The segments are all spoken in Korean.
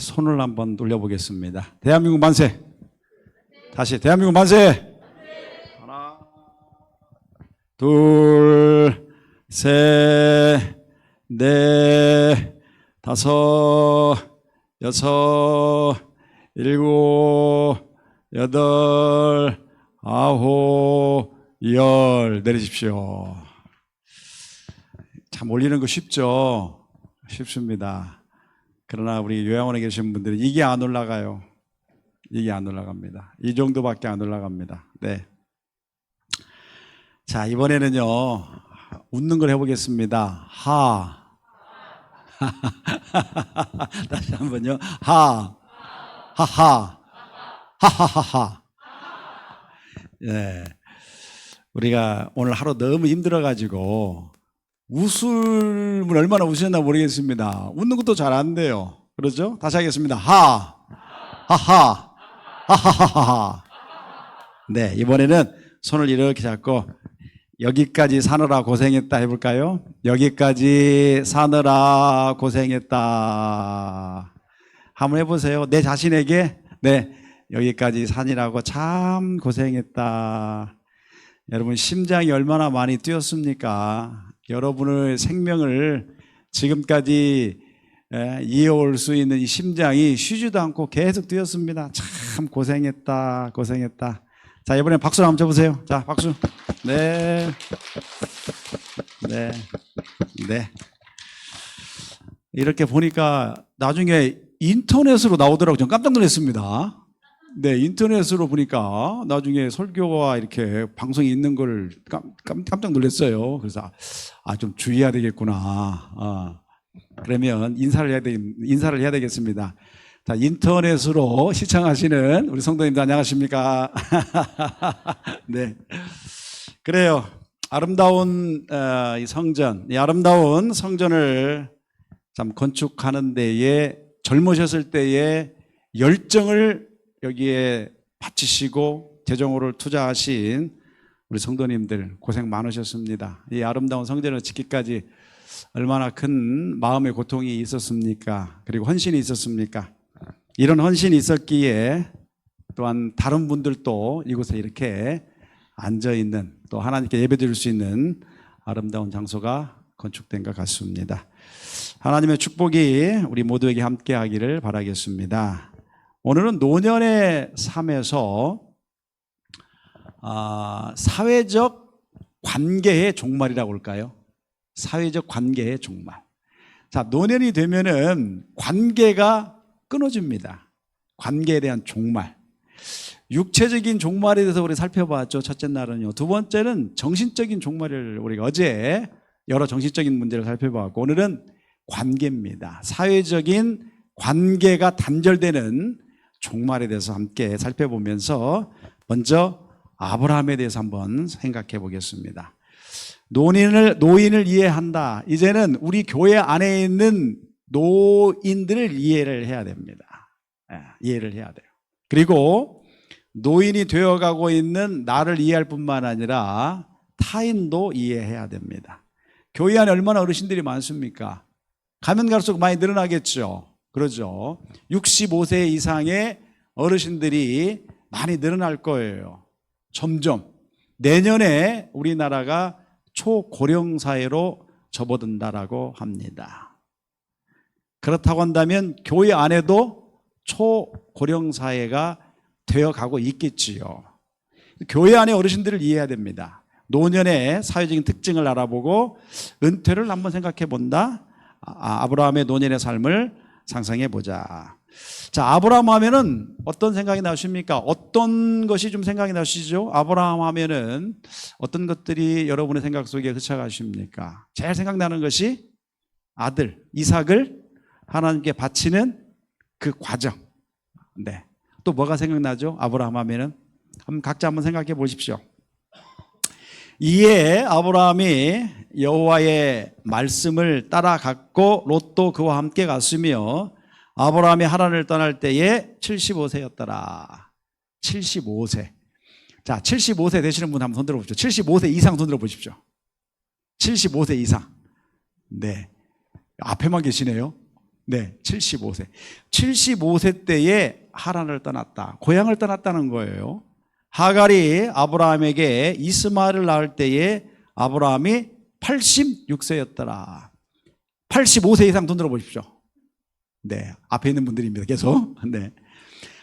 손을 한번 돌려보겠습니다. 대한민국 만세. 다시 대한민국 만세. 하나, 둘, 셋, 넷, 다섯, 여섯, 일곱, 여덟, 아홉, 열. 내리십시오. 참 올리는 거 쉽죠? 쉽습니다. 그러나 우리 요양원에 계신 분들은 이게 안 올라가요. 이게 안 올라갑니다. 이 정도밖에 안 올라갑니다. 네. 자, 이번에는요, 웃는 걸 해보겠습니다. 하. 다시 한번요. 하. 하하. 하하하하. 예. 우리가 오늘 하루 너무 힘들어가지고, 웃음을 얼마나 웃으셨나 모르겠습니다. 웃는 것도 잘 안 돼요. 그렇죠? 다시 하겠습니다. 하. 하하. 하하하하. 네, 이번에는 손을 이렇게 잡고 여기까지 사느라 고생했다 해볼까요? 여기까지 사느라 고생했다. 한번 해보세요. 내 자신에게 네, 여기까지 사느라고 참 고생했다. 여러분 심장이 얼마나 많이 뛰었습니까? 여러분의 생명을 지금까지 이어올 수 있는 이 심장이 쉬지도 않고 계속 뛰었습니다. 참 고생했다, 고생했다. 자, 이번엔 박수를 한번 쳐보세요. 자, 박수. 네. 네. 네. 이렇게 보니까 나중에 인터넷으로 나오더라고요. 전 깜짝 놀랐습니다. 네, 인터넷으로 보니까 나중에 설교가 이렇게 방송이 있는 걸 깜짝 놀랐어요. 그래서 좀 주의해야 되겠구나. 그러면 인사를 해야 되겠습니다. 자, 인터넷으로 시청하시는 우리 성도님들 안녕하십니까? 네. 그래요. 아름다운 이 성전, 이 아름다운 성전을 참 건축하는 데에 젊으셨을 때에 열정을 여기에 바치시고 재정으로를 투자하신 우리 성도님들 고생 많으셨습니다. 이 아름다운 성전을 짓기까지 얼마나 큰 마음의 고통이 있었습니까? 그리고 헌신이 있었습니까? 이런 헌신이 있었기에 또한 다른 분들도 이곳에 이렇게 앉아있는 또 하나님께 예배드릴 수 있는 아름다운 장소가 건축된 것 같습니다. 하나님의 축복이 우리 모두에게 함께 하기를 바라겠습니다. 오늘은 노년의 삶에서 사회적 관계의 종말이라고 할까요? 사회적 관계의 종말. 자, 노년이 되면은 관계가 끊어집니다. 관계에 대한 종말. 육체적인 종말에 대해서 우리 살펴봤죠. 첫째 날은요. 두 번째는 정신적인 종말을 우리가 어제 여러 정신적인 문제를 살펴봤고, 오늘은 관계입니다. 사회적인 관계가 단절되는 종말에 대해서 함께 살펴보면서 먼저 아브라함에 대해서 한번 생각해 보겠습니다. 노인을 이해한다. 이제는 우리 교회 안에 있는 노인들을 이해를 해야 됩니다. 이해를 해야 돼요. 그리고 노인이 되어가고 있는 나를 이해할 뿐만 아니라 타인도 이해해야 됩니다. 교회 안에 얼마나 어르신들이 많습니까? 가면 갈수록 많이 늘어나겠죠. 그러죠. 65세 이상의 어르신들이 많이 늘어날 거예요. 점점. 내년에 우리나라가 초고령 사회로 접어든다라고 합니다. 그렇다고 한다면 교회 안에도 초고령 사회가 되어가고 있겠지요. 교회 안의 어르신들을 이해해야 됩니다. 노년의 사회적인 특징을 알아보고 은퇴를 한번 생각해 본다. 아브라함의 노년의 삶을 상상해 보자. 자, 아브라함 하면은 어떤 생각이 나십니까? 어떤 것이 좀 생각이 나시죠? 아브라함 하면은 어떤 것들이 여러분의 생각 속에 스쳐가십니까? 제일 생각나는 것이 아들 이삭을 하나님께 바치는 그 과정. 네. 또 뭐가 생각나죠? 아브라함 하면은 각자 한번 생각해 보십시오. 이에 아브라함이 여호와의 말씀을 따라갔고 롯도 그와 함께 갔으며 아브라함이 하란을 떠날 때에 75세였더라. 75세. 자, 75세 되시는 분 한번 손 들어보십시오. 75세 이상 손 들어보십시오. 75세 이상. 네. 앞에만 계시네요. 네, 75세. 75세 때에 하란을 떠났다. 고향을 떠났다는 거예요. 하갈이 아브라함에게 이스마엘을 낳을 때에 아브라함이 86세였더라. 85세 이상 손 들어보십시오. 네, 앞에 있는 분들입니다. 계속. 네.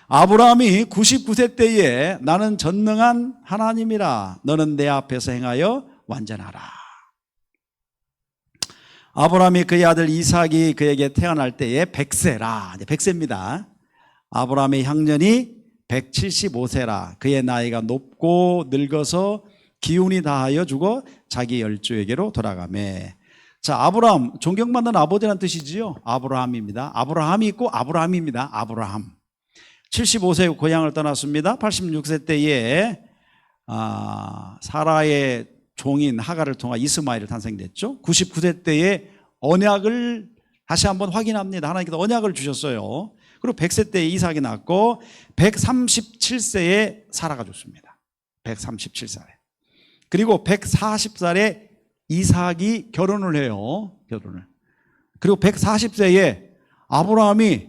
아브라함이 99세 때에 나는 전능한 하나님이라 너는 내 앞에서 행하여 완전하라. 아브라함이 그의 아들 이삭이 그에게 태어날 때에 100세라. 100세입니다. 아브라함의 향년이 175세라. 그의 나이가 높고 늙어서 기운이 다하여 죽어 자기 열조에게로 돌아가매. 자, 아브라함, 존경받는 아버지라는 뜻이지요. 아브라함입니다. 아브라함이 있고 아브라함입니다. 아브라함. 75세 고향을 떠났습니다. 86세 때에 사라의 종인 하갈을 통해 이스마엘이 탄생됐죠. 99세 때에 언약을 다시 한번 확인합니다. 하나님께서 언약을 주셨어요. 그리고 100세 때에 이삭이 낳고 137세에 사라가 죽습니다. 137살에. 그리고 140살에 이삭이 결혼을 해요. 결혼을. 그리고 140세에 아브라함이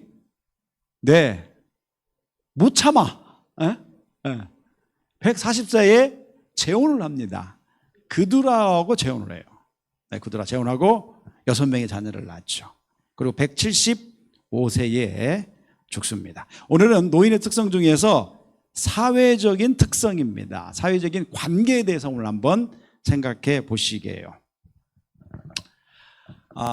못 참아. 140세에 재혼을 합니다. 그두라하고 재혼을 해요. 그두라 재혼하고 6명의 자녀를 낳죠. 그리고 175세에 죽습니다. 오늘은 노인의 특성 중에서 사회적인 특성입니다. 사회적인 관계에 대해서 오늘 한번 생각해 보시게요.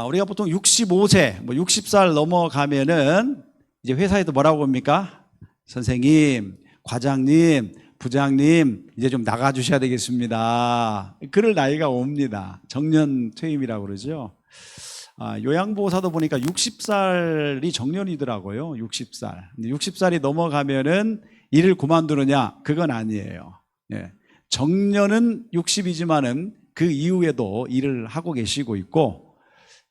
우리가 보통 65세, 60살 넘어가면은 이제 회사에도 뭐라고 합니까? 선생님, 과장님, 부장님, 이제 좀 나가주셔야 되겠습니다. 그럴 나이가 옵니다. 정년 퇴임이라고 그러죠. 요양보호사도 보니까 60살이 정년이더라고요. 60살. 60살이 넘어가면은 일을 그만두느냐? 그건 아니에요. 예. 정년은 60이지만은 그 이후에도 일을 하고 계시고 있고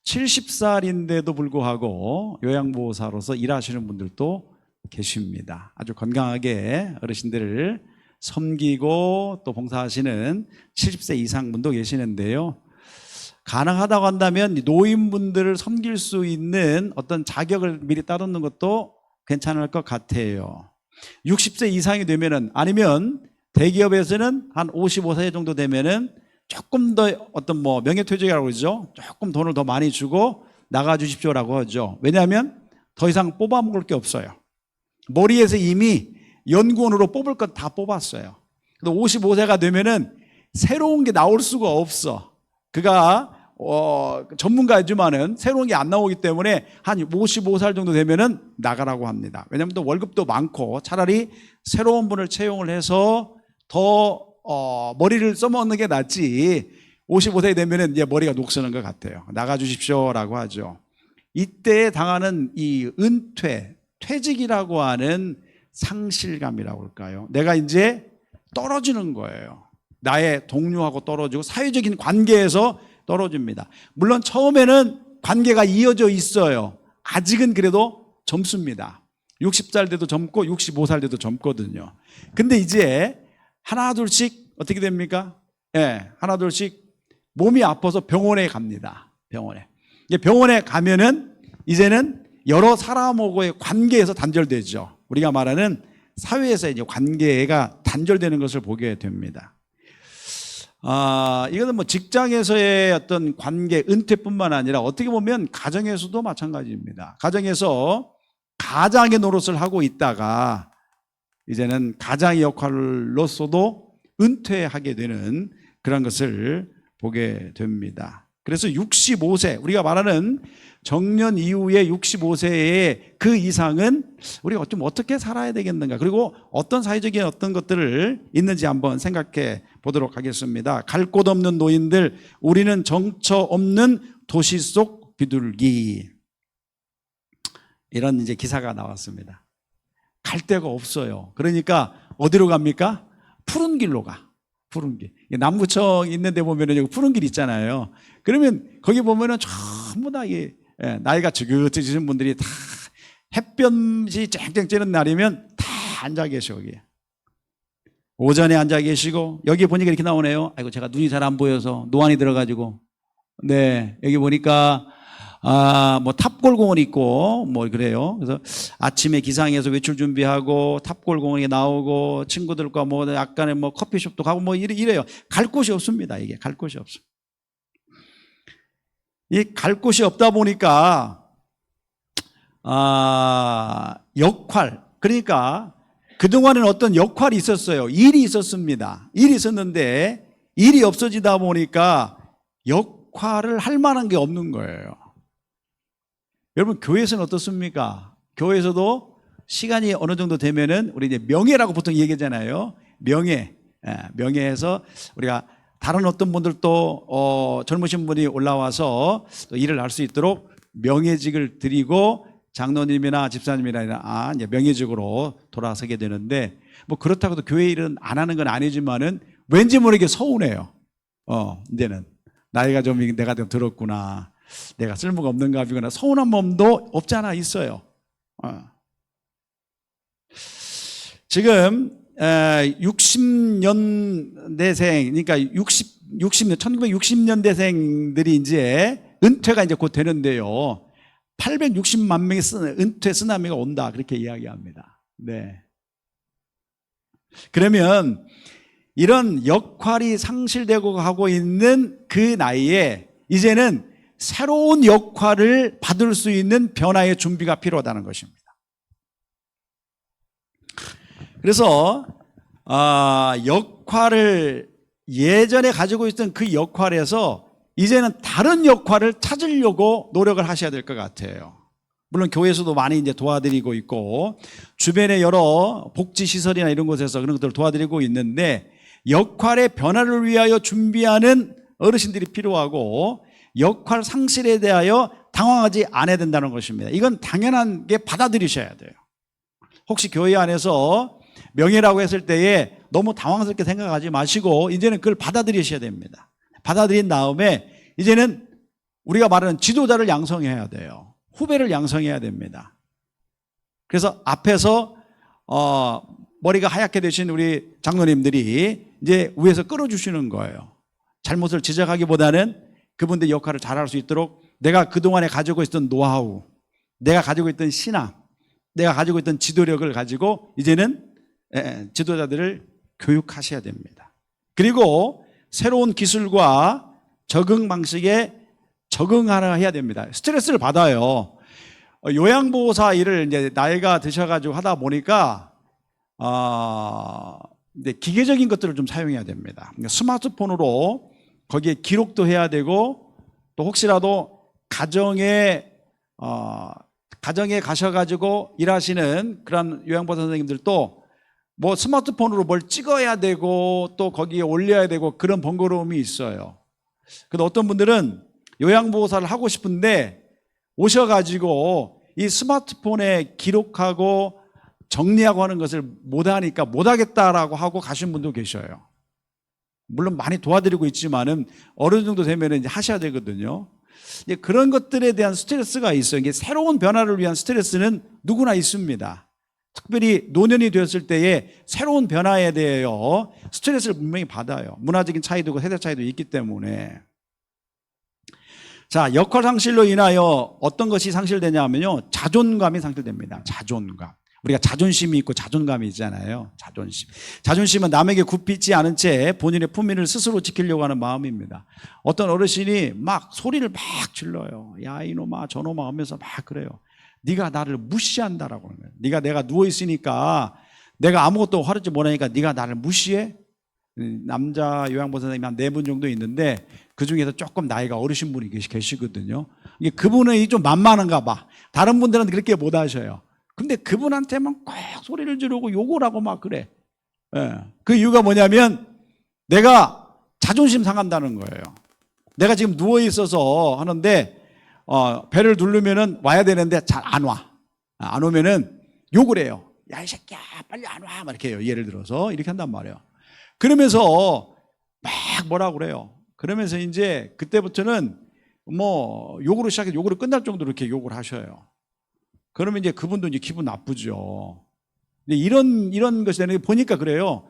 70살인데도 불구하고 요양보호사로서 일하시는 분들도 계십니다. 아주 건강하게 어르신들을 섬기고 또 봉사하시는 70세 이상 분도 계시는데요. 가능하다고 한다면 노인분들을 섬길 수 있는 어떤 자격을 미리 따놓는 것도 괜찮을 것 같아요. 60세 이상이 되면은, 아니면 대기업에서는 한 55세 정도 되면은 조금 더 어떤 명예퇴직이라고 그러죠. 조금 돈을 더 많이 주고 나가주십시오라고 하죠. 왜냐하면 더 이상 뽑아먹을 게 없어요. 머리에서 이미 연구원으로 뽑을 것 다 뽑았어요. 55세가 되면은 새로운 게 나올 수가 없어. 그가 전문가이지만은 새로운 게 안 나오기 때문에 한 55살 정도 되면은 나가라고 합니다. 왜냐하면 또 월급도 많고 차라리 새로운 분을 채용을 해서 더 머리를 써먹는 게 낫지 55세 되면은 이제 머리가 녹슬는 것 같아요. 나가주십시오라고 하죠. 이때 당하는 이 은퇴, 퇴직이라고 하는 상실감이라고 할까요? 내가 이제 떨어지는 거예요. 나의 동료하고 떨어지고 사회적인 관계에서 떨어집니다. 물론 처음에는 관계가 이어져 있어요. 아직은 그래도 젊습니다. 60살 돼도 젊고 65살 돼도 젊거든요. 근데 이제 하나 둘씩 어떻게 됩니까? 하나 둘씩 몸이 아파서 병원에 갑니다. 병원에 가면은 이제는 여러 사람하고의 관계에서 단절되죠. 우리가 말하는 사회에서 이제 관계가 단절되는 것을 보게 됩니다. 이거는 직장에서의 어떤 관계, 은퇴뿐만 아니라 어떻게 보면 가정에서도 마찬가지입니다. 가정에서 가장의 노릇을 하고 있다가 이제는 가장의 역할로서도 은퇴하게 되는 그런 것을 보게 됩니다. 그래서 65세, 우리가 말하는 정년 이후에 65세의 그 이상은 우리가 좀 어떻게 살아야 되겠는가, 그리고 어떤 사회적인 어떤 것들을 있는지 한번 생각해 보도록 하겠습니다. 갈 곳 없는 노인들, 우리는 정처 없는 도시 속 비둘기, 이런 이제 기사가 나왔습니다. 갈 데가 없어요. 그러니까 어디로 갑니까? 푸른 길로 가. 푸른 길. 남구청 있는 데 보면은 여기 푸른 길 있잖아요. 그러면 거기 보면은 전부 다 나이가 지긋지긋한 분들이 다 햇볕이 쨍쨍 찌는 날이면 다 앉아 계셔. 여기 오전에 앉아 계시고, 여기 보니까 이렇게 나오네요. 아이고, 제가 눈이 잘 안 보여서 노안이 들어가지고, 여기 보니까 뭐 탑골공원 있고 뭐 그래요. 그래서 아침에 기상해서 외출 준비하고 탑골공원에 나오고 친구들과 뭐 약간의 뭐 커피숍도 가고 뭐 이래요. 갈 곳이 없습니다. 이게 갈 곳이 없어. 이 갈 곳이 없다 보니까 역할, 그러니까 그동안에는 어떤 역할이 있었어요. 일이 있었습니다. 일이 있었는데 일이 없어지다 보니까 역할을 할 만한 게 없는 거예요. 여러분, 교회에서는 어떻습니까? 교회에서도 시간이 어느 정도 되면은 우리 이제 명예라고 보통 얘기하잖아요. 명예에서 우리가 다른 어떤 분들도 젊으신 분이 올라와서 또 일을 할 수 있도록 명예직을 드리고 장로님이나 집사님이나 이제 명예직으로 돌아서게 되는데, 뭐 그렇다고 해도 교회 일은 안 하는 건 아니지만은 왠지 모르게 서운해요. 이제는 나이가 좀 내가 좀 들었구나, 내가 쓸모가 없는가 하거나 서운한 마음도 없지 않아 있어요. 지금 60년대생, 그러니까 1960년대생들이 이제 은퇴가 이제 곧 되는데요. 860만 명의 은퇴 쓰나미가 온다, 그렇게 이야기합니다. 네. 그러면 이런 역할이 상실되고 가고 있는 그 나이에 이제는 새로운 역할을 받을 수 있는 변화의 준비가 필요하다는 것입니다. 그래서 역할을 예전에 가지고 있던 그 역할에서 이제는 다른 역할을 찾으려고 노력을 하셔야 될 것 같아요. 물론 교회에서도 많이 이제 도와드리고 있고 주변의 여러 복지시설이나 이런 곳에서 그런 것들을 도와드리고 있는데, 역할의 변화를 위하여 준비하는 어르신들이 필요하고 역할 상실에 대하여 당황하지 않아야 된다는 것입니다. 이건 당연한 게 받아들이셔야 돼요. 혹시 교회 안에서 명예라고 했을 때에 너무 당황스럽게 생각하지 마시고 이제는 그걸 받아들이셔야 됩니다. 받아들인 다음에 이제는 우리가 말하는 지도자를 양성해야 돼요. 후배를 양성해야 됩니다. 그래서 앞에서 머리가 하얗게 되신 우리 장로님들이 이제 위에서 끌어주시는 거예요. 잘못을 지적하기보다는 그분들의 역할을 잘할 수 있도록 내가 그동안에 가지고 있던 노하우, 내가 가지고 있던 신앙, 내가 가지고 있던 지도력을 가지고 이제는 지도자들을 교육하셔야 됩니다. 그리고 새로운 기술과 적응 방식에 적응하라 해야 됩니다. 스트레스를 받아요. 요양보호사 일을 이제 나이가 드셔가지고 하다 보니까 이제 기계적인 것들을 좀 사용해야 됩니다. 그러니까 스마트폰으로 거기에 기록도 해야 되고, 또 혹시라도 가정에 가셔가지고 일하시는 그런 요양보호사 선생님들도 뭐 스마트폰으로 뭘 찍어야 되고 또 거기에 올려야 되고 그런 번거로움이 있어요. 근데 어떤 분들은 요양보호사를 하고 싶은데 오셔가지고 이 스마트폰에 기록하고 정리하고 하는 것을 못하니까 못하겠다라고 하고 가신 분도 계셔요. 물론 많이 도와드리고 있지만은 어느 정도 되면 이제 하셔야 되거든요. 이제 그런 것들에 대한 스트레스가 있어요. 이게 새로운 변화를 위한 스트레스는 누구나 있습니다. 특별히 노년이 되었을 때에 새로운 변화에 대하여 스트레스를 분명히 받아요. 문화적인 차이도 세대 차이도 있기 때문에. 자, 역할 상실로 인하여 어떤 것이 상실되냐 하면요, 자존감이 상실됩니다. 자존감. 우리가 자존심이 있고 자존감이 있잖아요. 자존심은 남에게 굽히지 않은 채 본인의 품위를 스스로 지키려고 하는 마음입니다. 어떤 어르신이 막 소리를 막 질러요. 야 이놈아 저놈아 하면서 막 그래요. 네가 나를 무시한다라고 하는 거예요. 내가 누워있으니까 내가 아무것도 하지 못하니까 네가 나를 무시해? 남자 요양보호사 선생님이 한 4분 정도 있는데 그 중에서 조금 나이가 어르신 분이 계시거든요. 이게 그분은 좀 만만한가 봐. 다른 분들은 그렇게 못 하셔요. 근데 그분한테만 꼭 소리를 지르고 욕을 하고 막 그래. 그 이유가 뭐냐면 내가 자존심 상한다는 거예요. 내가 지금 누워있어서 하는데 배를 누르면은 와야 되는데 잘 안 와. 안 오면은 욕을 해요. 야, 이 새끼야, 빨리 안 와. 막 이렇게 해요. 예를 들어서 이렇게 한단 말이에요. 그러면서 막 뭐라 그래요. 그러면서 이제 그때부터는 뭐 욕으로 시작해서 욕으로 끝날 정도로 이렇게 욕을 하셔요. 그러면 이제 그분도 이제 기분 나쁘죠. 근데 이런 것이 되는 게 보니까 그래요.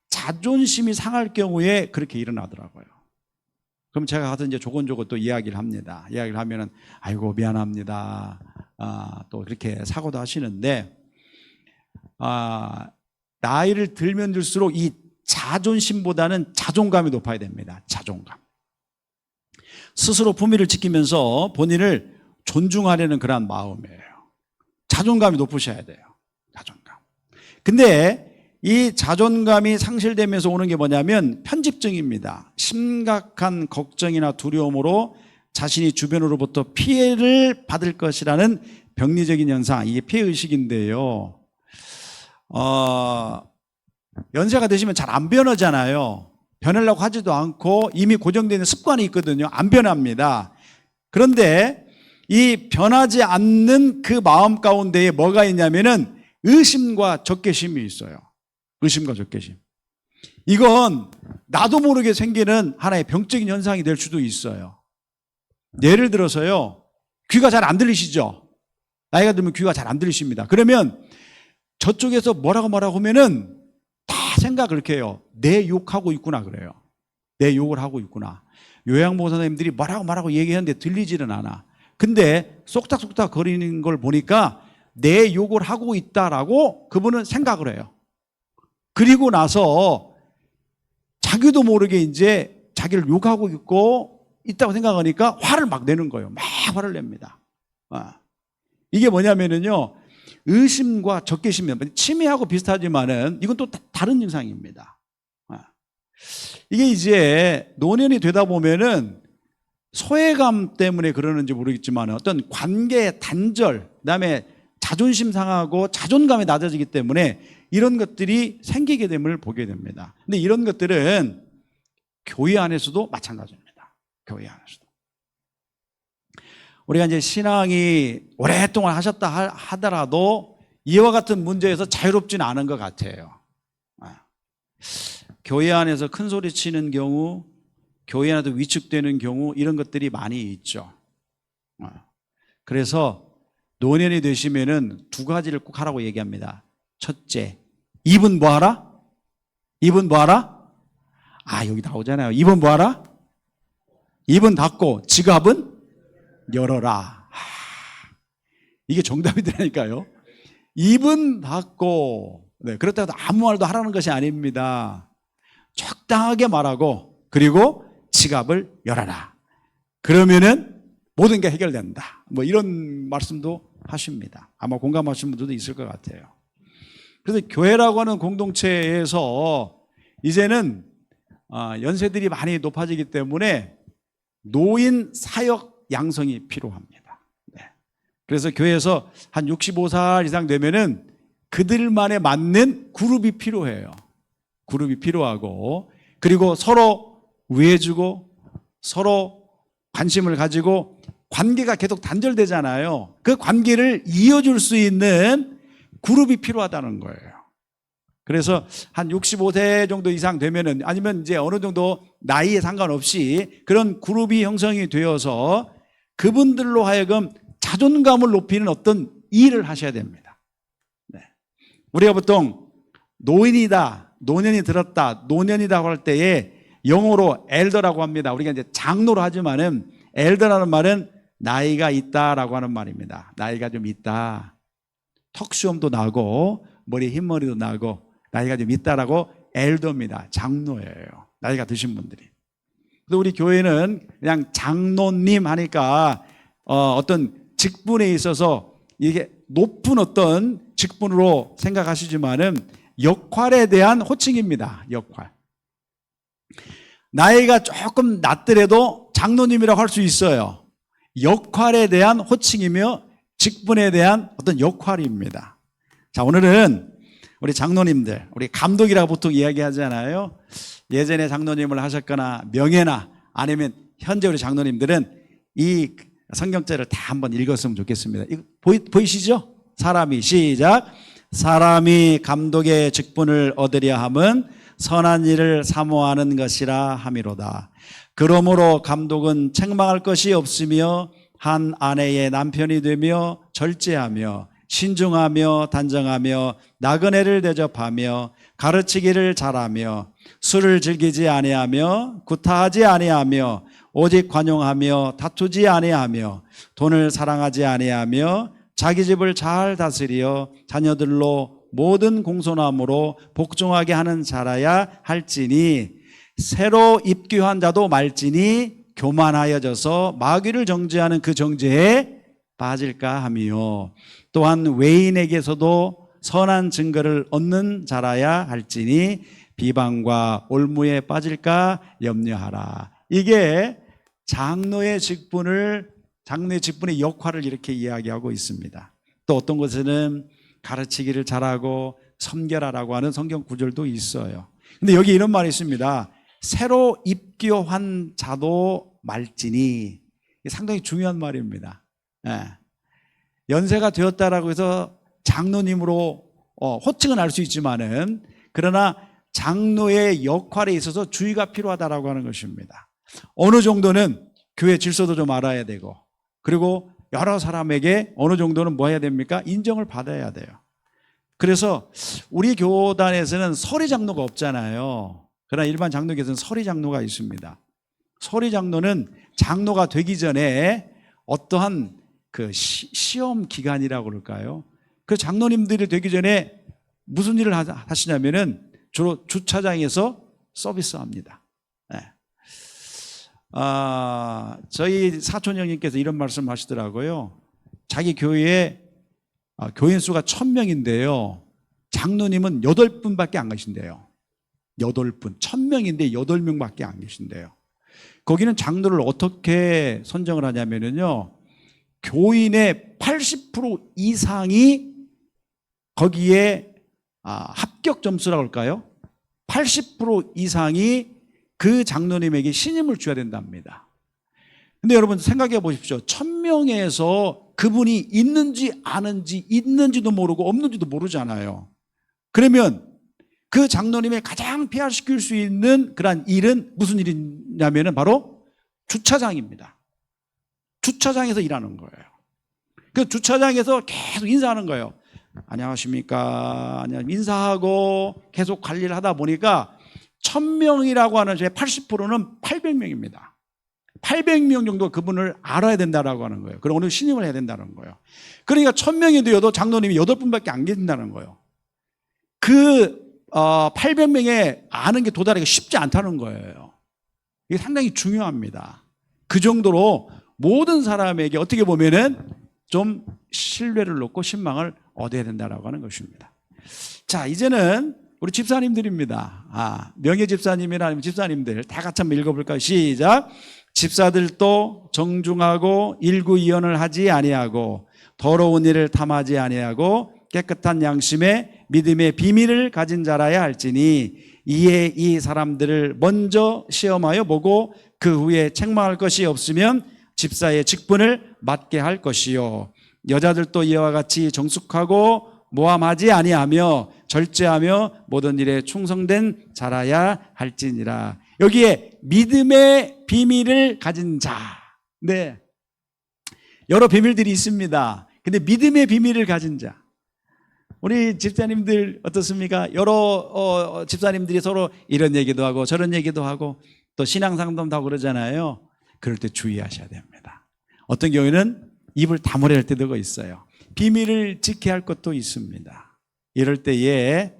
자존심이 상할 경우에 그렇게 일어나더라고요. 그럼 제가 가서 이제 조곤조곤 또 이야기를 합니다. 이야기를 하면은 아이고 미안합니다. 또 그렇게 사고도 하시는데 나이를 들면 들수록 이 자존심보다는 자존감이 높아야 됩니다. 자존감. 스스로 품위를 지키면서 본인을 존중하려는 그런 마음이에요. 자존감이 높으셔야 돼요. 자존감. 근데 이 자존감이 상실되면서 오는 게 뭐냐면 편집증입니다. 심각한 걱정이나 두려움으로 자신이 주변으로부터 피해를 받을 것이라는 병리적인 현상, 이게 피해의식인데요. 연세가 되시면 잘 안 변하잖아요. 변하려고 하지도 않고 이미 고정되어 있는 습관이 있거든요. 안 변합니다. 그런데 이 변하지 않는 그 마음 가운데에 뭐가 있냐면은 의심과 적개심이 있어요. 의심과 적개심. 이건 나도 모르게 생기는 하나의 병적인 현상이 될 수도 있어요. 예를 들어서요, 귀가 잘 안 들리시죠? 나이가 들면 귀가 잘 안 들리십니다. 그러면 저쪽에서 뭐라고 하면은 다 생각을 이렇게 해요. 내 욕하고 있구나 그래요. 내 욕을 하고 있구나. 요양보호사 선생님들이 뭐라고 얘기하는데 들리지는 않아. 근데 쏙닥쏙닥 거리는 걸 보니까 내 욕을 하고 있다라고 그분은 생각을 해요. 그리고 나서 자기도 모르게 이제 자기를 욕하고 있다고 생각하니까 화를 막 내는 거예요. 막 화를 냅니다. 이게 뭐냐면은요, 의심과 적개심입니다. 치매하고 비슷하지만은 이건 또 다른 증상입니다. 이게 이제 노년이 되다 보면은 소외감 때문에 그러는지 모르겠지만 어떤 관계의 단절, 그다음에 자존심 상하고 자존감이 낮아지기 때문에 이런 것들이 생기게 됨을 보게 됩니다. 근데 이런 것들은 교회 안에서도 마찬가지입니다. 교회 안에서도. 우리가 이제 신앙이 오랫동안 하셨다 하더라도 이와 같은 문제에서 자유롭지는 않은 것 같아요. 교회 안에서 큰 소리 치는 경우, 교회 안에도 위축되는 경우, 이런 것들이 많이 있죠. 그래서 노년이 되시면은 두 가지를 꼭 하라고 얘기합니다. 첫째, 입은 뭐 하라? 입은 뭐 하라? 여기 나오잖아요. 입은 뭐 하라? 입은 닫고 지갑은 열어라. 이게 정답이라니까요. 입은 닫고, 그렇다고 아무 말도 하라는 것이 아닙니다. 적당하게 말하고, 그리고 지갑을 열어라. 그러면은 모든 게 해결된다. 뭐 이런 말씀도 하십니다. 아마 공감하시는 분들도 있을 것 같아요. 그래서 교회라고 하는 공동체에서 이제는 연세들이 많이 높아지기 때문에 노인 사역 양성이 필요합니다. 그래서 교회에서 한 65살 이상 되면은 그들만에 맞는 그룹이 필요해요. 그룹이 필요하고, 그리고 서로 위해주고 서로 관심을 가지고 관계가 계속 단절되잖아요. 그 관계를 이어줄 수 있는 그룹이 필요하다는 거예요. 그래서 한 65세 정도 이상 되면은, 아니면 이제 어느 정도 나이에 상관없이 그런 그룹이 형성이 되어서 그분들로 하여금 자존감을 높이는 어떤 일을 하셔야 됩니다. 우리가 보통 노인이다, 노년이 들었다, 노년이다 할 때에 영어로 엘더라고 합니다. 우리가 이제 장로로 하지만은 엘더라는 말은 나이가 있다라고 하는 말입니다. 나이가 좀 있다. 턱수염도 나고 머리에 흰머리도 나고 나이가 좀 있다라고 엘더입니다. 장로예요. 나이가 드신 분들이. 그래서 우리 교회는 그냥 장로님 하니까 어떤 직분에 있어서 이게 높은 어떤 직분으로 생각하시지만은 역할에 대한 호칭입니다. 역할. 나이가 조금 낮더라도 장로님이라고 할 수 있어요. 역할에 대한 호칭이며 직분에 대한 어떤 역할입니다. 자, 오늘은 우리 장로님들, 우리 감독이라고 보통 이야기하잖아요. 예전에 장로님을 하셨거나 명예나 아니면 현재 우리 장로님들은 이 성경절을 다 한번 읽었으면 좋겠습니다. 이거 보이시죠? 사람이, 시작. 사람이 감독의 직분을 얻으려 함은 선한 일을 사모하는 것이라 함이로다. 그러므로 감독은 책망할 것이 없으며 한 아내의 남편이 되며 절제하며 신중하며 단정하며 나그네를 대접하며 가르치기를 잘하며 술을 즐기지 아니하며 구타하지 아니하며 오직 관용하며 다투지 아니하며 돈을 사랑하지 아니하며 자기 집을 잘 다스려 자녀들로 모든 공손함으로 복종하게 하는 자라야 할지니 새로 입교한 자도 말지니 교만하여져서 마귀를 정죄하는 그 정죄에 빠질까 하며 또한 외인에게서도 선한 증거를 얻는 자라야 할지니 비방과 올무에 빠질까 염려하라. 이게 장로의 직분의 역할을 이렇게 이야기하고 있습니다. 또 어떤 곳에는 가르치기를 잘하고 섬겨라라고 하는 성경 구절도 있어요. 근데 여기 이런 말이 있습니다. 새로 입교한 자도 말지니. 이게 상당히 중요한 말입니다. 연세가 되었다라고 해서 장로님으로 호칭은 알 수 있지만은 그러나 장로의 역할에 있어서 주의가 필요하다라고 하는 것입니다. 어느 정도는 교회 질서도 좀 알아야 되고 그리고 여러 사람에게 어느 정도는 뭐 해야 됩니까? 인정을 받아야 돼요. 그래서 우리 교단에서는 서리 장로가 없잖아요. 그러나 일반 장로교에서는 서리 장로가 있습니다. 서리 장로는 장로가 되기 전에 어떠한 그 시험 기간이라고 그럴까요? 그 장로님들이 되기 전에 무슨 일을 하시냐면은 주로 주차장에서 서비스합니다. 네. 저희 사촌 형님께서 이런 말씀 하시더라고요. 자기 교회에 교인 수가 1000명인데요. 장로님은 8분밖에 안 계신대요. 8분. 1000명인데 8명밖에 안 계신대요. 거기는 장로를 어떻게 선정을 하냐면요. 교인의 80% 이상이 거기에 합격 점수라고 할까요? 80% 이상이 그 장로님에게 신임을 줘야 된답니다. 근데 여러분 생각해 보십시오. 1000명에서 그분이 있는지 아는지 있는지도 모르고 없는지도 모르잖아요. 그러면 그 장로님의 가장 폐하시킬 수 있는 그런 일은 무슨 일이냐면 바로 주차장입니다. 주차장에서 일하는 거예요. 그 주차장에서 계속 인사하는 거예요. 안녕하십니까. 인사하고 계속 관리를 하다 보니까 1000명이라고 하는 제 80%는 800명입니다. 800명 정도 그분을 알아야 된다라고 하는 거예요. 그리고 오늘 신임을 해야 된다는 거예요. 그러니까 1000명이 되어도 장로님이 8분밖에 안 계신다는 거예요. 그 800명에 아는 게 도달하기가 쉽지 않다는 거예요. 이게 상당히 중요합니다. 그 정도로 모든 사람에게 어떻게 보면은 좀 신뢰를 놓고 신망을 얻어야 된다라고 하는 것입니다. 자, 이제는 우리 집사님들입니다. 명예 집사님이나 아니면 집사님들 다 같이 한번 읽어볼까요? 시작. 집사들도 정중하고 일구이언을 하지 아니하고 더러운 일을 탐하지 아니하고 깨끗한 양심에 믿음의 비밀을 가진 자라야 할지니 이에 이 사람들을 먼저 시험하여 보고 그 후에 책망할 것이 없으면 집사의 직분을 맡게 할 것이요 여자들도 이와 같이 정숙하고 모함하지 아니하며 절제하며 모든 일에 충성된 자라야 할지니라. 여기에 믿음의 비밀을 가진 자. 네, 여러 비밀들이 있습니다. 근데 믿음의 비밀을 가진 자. 우리 집사님들 어떻습니까? 여러 집사님들이 서로 이런 얘기도 하고 저런 얘기도 하고 또 신앙 상담도 하고 그러잖아요. 그럴 때 주의하셔야 됩니다. 어떤 경우에는 입을 다물어야 할 때도 있어요. 비밀을 지켜야 할 것도 있습니다. 이럴 때에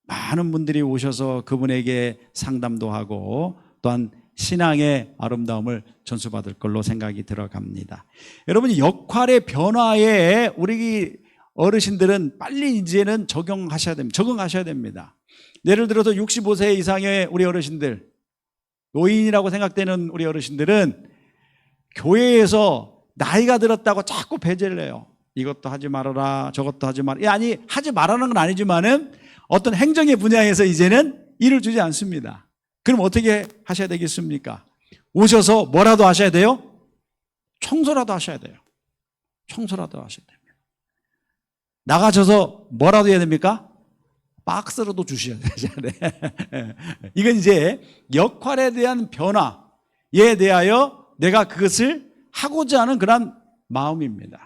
많은 분들이 오셔서 그분에게 상담도 하고 또한 신앙의 아름다움을 전수받을 걸로 생각이 들어갑니다. 여러분, 역할의 변화에 우리 어르신들은 빨리 이제는 적용하셔야 됩니다. 예를 들어서 65세 이상의 우리 어르신들, 노인이라고 생각되는 우리 어르신들은 교회에서 나이가 들었다고 자꾸 배제를 해요. 이것도 하지 말아라, 저것도 하지 말아라. 아니, 하지 말라는 건 아니지만은 어떤 행정의 분야에서 이제는 일을 주지 않습니다. 그럼 어떻게 하셔야 되겠습니까? 오셔서 뭐라도 하셔야 돼요? 청소라도 하셔야 돼요. 청소라도 하셔야 됩니다. 나가셔서 뭐라도 해야 됩니까? 박스로도 주셔야 돼요. 이건 이제 역할에 대한 변화에 대하여 내가 그것을 하고자 하는 그런 마음입니다.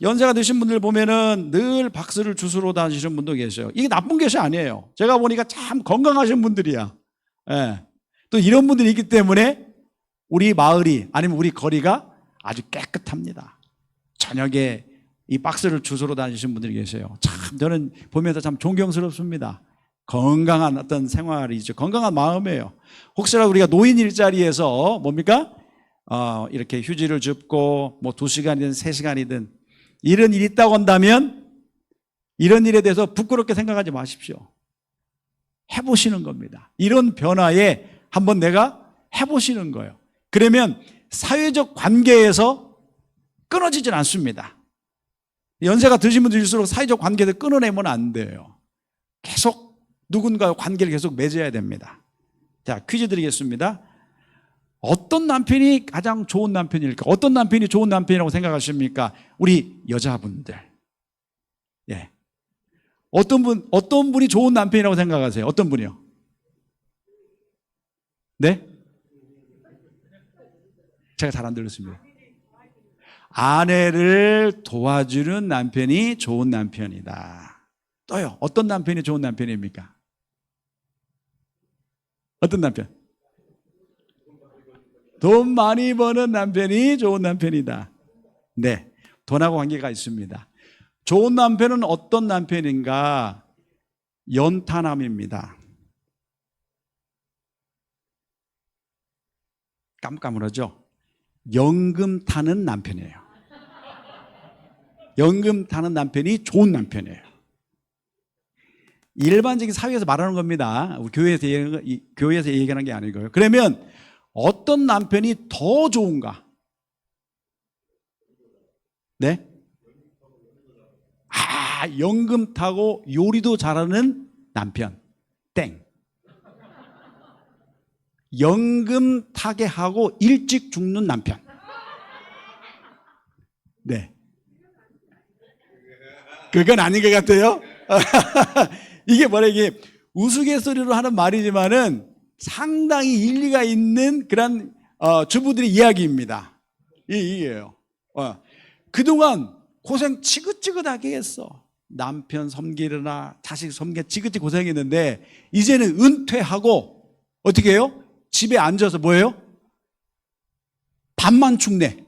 연세가 드신 분들 보면은 늘 박스를 주스러 다니시는 분도 계셔요. 이게 나쁜 것이 아니에요. 제가 보니까 참 건강하신 분들이야. 예. 또 이런 분들이 있기 때문에 우리 마을이 아니면 우리 거리가 아주 깨끗합니다. 저녁에 이 박스를 주스러 다니시는 분들이 계세요. 참 저는 보면서 참 존경스럽습니다. 건강한 어떤 생활이죠. 건강한 마음이에요. 혹시라도 우리가 노인 일자리에서 뭡니까? 이렇게 휴지를 줍고 뭐 2시간이든 3시간이든 이런 일이 있다고 한다면 이런 일에 대해서 부끄럽게 생각하지 마십시오. 해보시는 겁니다. 이런 변화에 한번 내가 해보시는 거예요. 그러면 사회적 관계에서 끊어지진 않습니다. 연세가 드시면 드실수록 사회적 관계를 끊어내면 안 돼요. 계속 누군가와 관계를 계속 맺어야 됩니다. 자, 퀴즈 드리겠습니다. 어떤 남편이 가장 좋은 남편일까? 어떤 남편이 좋은 남편이라고 생각하십니까? 우리 여자분들. 예. 어떤 분이 좋은 남편이라고 생각하세요? 어떤 분이요? 네? 제가 잘 안 들었습니다. 아내를 도와주는 남편이 좋은 남편이다. 또요, 어떤 남편이 좋은 남편입니까? 어떤 남편? 돈 많이 버는 남편이 좋은 남편이다. 네, 돈하고 관계가 있습니다. 좋은 남편은 어떤 남편인가? 연타남입니다. 깜깜하죠? 연금 타는 남편이에요. 연금 타는 남편이 좋은 남편이에요. 일반적인 사회에서 말하는 겁니다. 우리 교회에서 얘기하는 게 아니고요. 그러면 어떤 남편이 더 좋은가? 네? 연금 타고 요리도 잘하는 남편. 땡. 연금 타게 하고 일찍 죽는 남편. 네. 그건 아닌 것 같아요. 이게 뭐라 이게 우스갯소리로 하는 말이지만은 상당히 일리가 있는 그런 주부들의 이야기입니다. 이게요. 그동안 고생 지긋지긋하게 했어. 남편 섬기느라 자식 섬기 지긋지긋 고생했는데 이제는 은퇴하고 어떻게 해요? 집에 앉아서 뭐예요? 밥만 축내.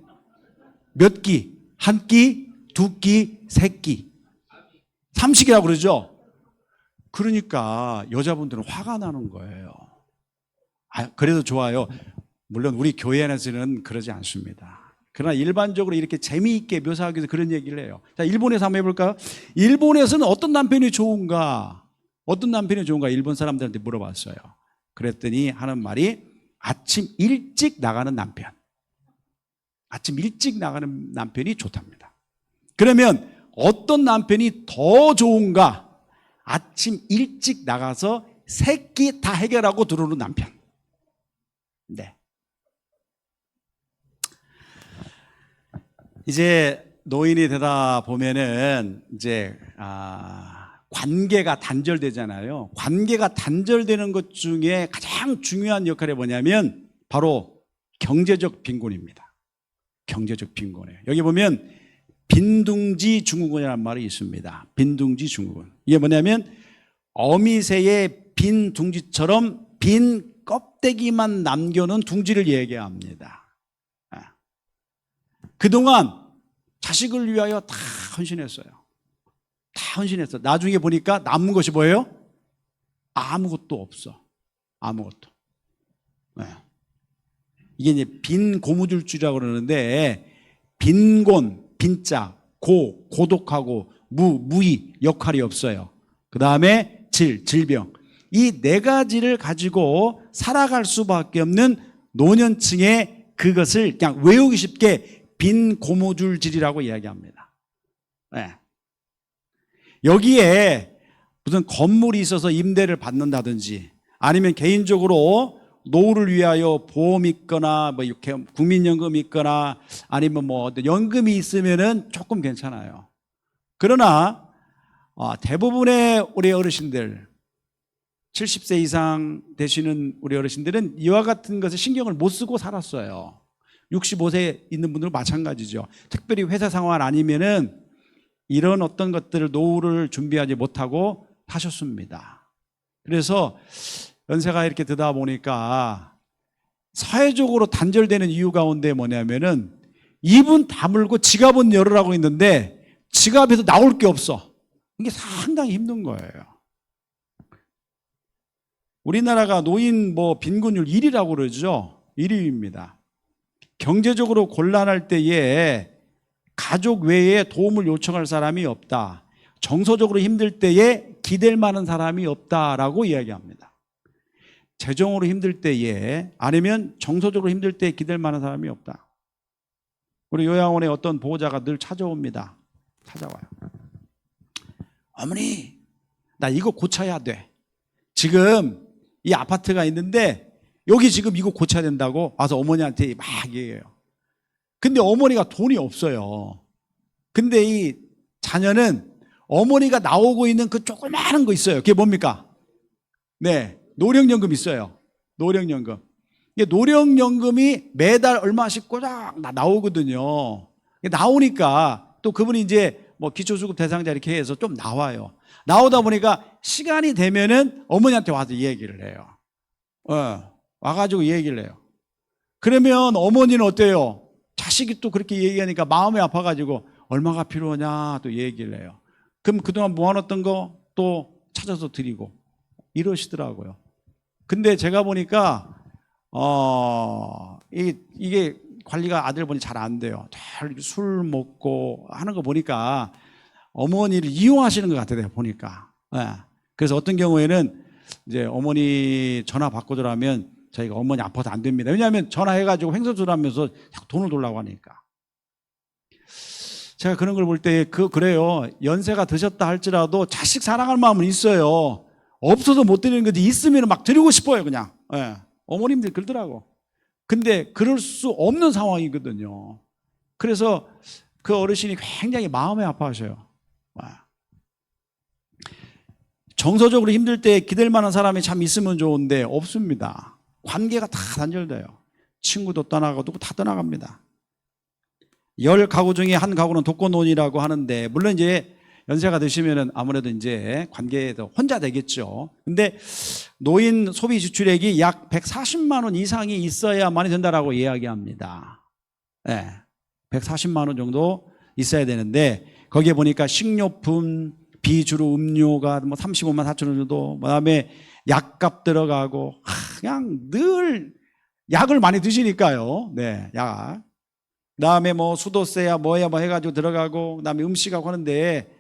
몇 끼? 한 끼, 두 끼, 세 끼. 삼식이라고 그러죠? 그러니까 여자분들은 화가 나는 거예요. 그래도 좋아요. 물론 우리 교회 안에서는 그러지 않습니다. 그러나 일반적으로 이렇게 재미있게 묘사하기 위해서 그런 얘기를 해요. 자, 일본에서 한번 해볼까요? 일본에서는 어떤 남편이 좋은가? 어떤 남편이 좋은가? 일본 사람들한테 물어봤어요. 그랬더니 하는 말이 아침 일찍 나가는 남편. 아침 일찍 나가는 남편이 좋답니다. 그러면 어떤 남편이 더 좋은가? 아침 일찍 나가서 세 끼 다 해결하고 들어오는 남편. 네. 이제 노인이 되다 보면은 이제 관계가 단절되잖아요. 관계가 단절되는 것 중에 가장 중요한 역할이 뭐냐면 바로 경제적 빈곤입니다. 경제적 빈곤이에요. 여기 보면 빈둥지 증후군이라는 말이 있습니다. 빈둥지 증후군. 이게 뭐냐면 어미새의 빈 둥지처럼 빈 껍데기만 남겨놓은 둥지를 얘기합니다. 그동안 자식을 위하여 다 헌신했어요. 다 헌신했어. 나중에 보니까 남은 것이 뭐예요? 아무것도 없어. 아무것도. 네. 이게 이제 빈 고무줄줄이라고 그러는데 빈곤, 빈자, 고독하고 무의 역할이 없어요. 그 다음에 질병. 이 네 가지를 가지고 살아갈 수밖에 없는 노년층의 그것을 그냥 외우기 쉽게 빈 고무줄질이라고 이야기합니다. 네. 여기에 무슨 건물이 있어서 임대를 받는다든지 아니면 개인적으로 노후를 위하여 보험이 있거나 뭐 이렇게 국민연금이 있거나 아니면 뭐 연금이 있으면은 조금 괜찮아요. 그러나 대부분의 우리 어르신들 70세 이상 되시는 우리 어르신들은 이와 같은 것에 신경을 못 쓰고 살았어요. 65세 있는 분들은 마찬가지죠. 특별히 회사 상황 아니면은 이런 어떤 것들을 노후를 준비하지 못하고 하셨습니다. 그래서 연세가 이렇게 되다 보니까 사회적으로 단절되는 이유 가운데 뭐냐면은 입은 다물고 지갑은 열으라고 있는데 지갑에서 나올 게 없어. 이게 상당히 힘든 거예요. 우리나라가 노인 빈곤율 1위라고 그러죠. 1위입니다. 경제적으로 곤란할 때에 가족 외에 도움을 요청할 사람이 없다. 정서적으로 힘들 때에 기댈 만한 사람이 없다라고 이야기합니다. 재정으로 힘들 때에 아니면 정서적으로 힘들 때에 기댈 만한 사람이 없다. 우리 요양원에 어떤 보호자가 늘 찾아옵니다. 찾아와요. 어머니, 나 이거 고쳐야 돼. 지금 이 아파트가 있는데 여기 지금 이거 고쳐야 된다고 와서 어머니한테 막 얘기해요. 근데 어머니가 돈이 없어요. 근데 이 자녀는 어머니가 나오고 있는 그 조그마한 거 있어요. 그게 뭡니까? 네, 노령연금 있어요. 노령연금. 이게 노령연금이 매달 얼마씩 꼬작 나오거든요. 나오니까 또 그분이 이제 기초수급 대상자 이렇게 해서 좀 나와요. 나오다 보니까 시간이 되면은 어머니한테 와서 얘기를 해요. 와가지고 얘기를 해요. 그러면 어머니는 어때요? 자식이 또 그렇게 얘기하니까 마음이 아파가지고 얼마가 필요하냐 또 얘기를 해요. 그럼 그동안 모아놨던 거 또 찾아서 드리고 이러시더라고요. 근데 제가 보니까 이게 관리가 아들 보니 잘 안 돼요. 잘 술 먹고 하는 거 보니까 어머니를 이용하시는 것 같아요. 보니까. 그래서 어떤 경우에는 이제 어머니 전화 바꿔주라면 저희가 어머니 아파서 안 됩니다. 왜냐하면 전화해가지고 횡설수설하면서 자꾸 돈을 달라고 하니까. 제가 그런 걸 볼 때 그래요. 연세가 드셨다 할지라도 자식 사랑할 마음은 있어요. 없어서 못 드리는 거지 있으면 막 드리고 싶어요 그냥. 어머님들 그러더라고. 근데 그럴 수 없는 상황이거든요. 그래서 그 어르신이 굉장히 마음이 아파하셔요. 정서적으로 힘들 때 기댈 만한 사람이 참 있으면 좋은데 없습니다. 관계가 다 단절돼요. 친구도 떠나가고 누구 다 떠나갑니다. 10가구 중에 한 가구는 독거노인이라고 하는데 물론 이제 연세가 드시면은 아무래도 이제 관계에도 혼자 되겠죠. 근데 노인 소비 지출액이 약 140만 원 이상이 있어야만이 된다라고 이야기합니다. 140만 원 정도 있어야 되는데 거기에 보니까 식료품, 비주류 음료가 35만 4천 원 정도, 그다음에 약값 들어가고 그냥 늘 약을 많이 드시니까요. 약. 그다음에 수도세야 뭐야 해가지고 들어가고 그다음에 음식하고 하는데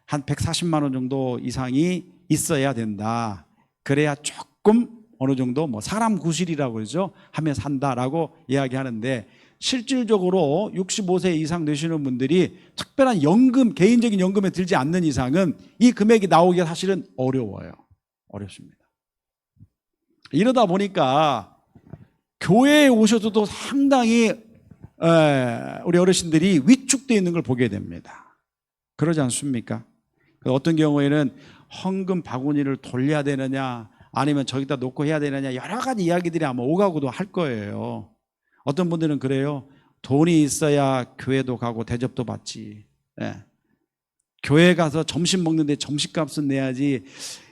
한 140만 원 정도 이상이 있어야 된다. 그래야 조금 어느 정도 사람 구실이라고 그러죠. 하면 산다라고 이야기하는데 실질적으로 65세 이상 되시는 분들이 특별한 연금, 개인적인 연금에 들지 않는 이상은 이 금액이 나오기가 사실은 어려워요. 어렵습니다. 이러다 보니까 교회에 오셔서도 상당히 우리 어르신들이 위축되어 있는 걸 보게 됩니다. 그러지 않습니까? 어떤 경우에는 헌금 바구니를 돌려야 되느냐 아니면 저기다 놓고 해야 되느냐 여러 가지 이야기들이 아마 오가고도 할 거예요. 어떤 분들은 그래요. 돈이 있어야 교회도 가고 대접도 받지. 교회 가서 점심 먹는데 점심값은 내야지.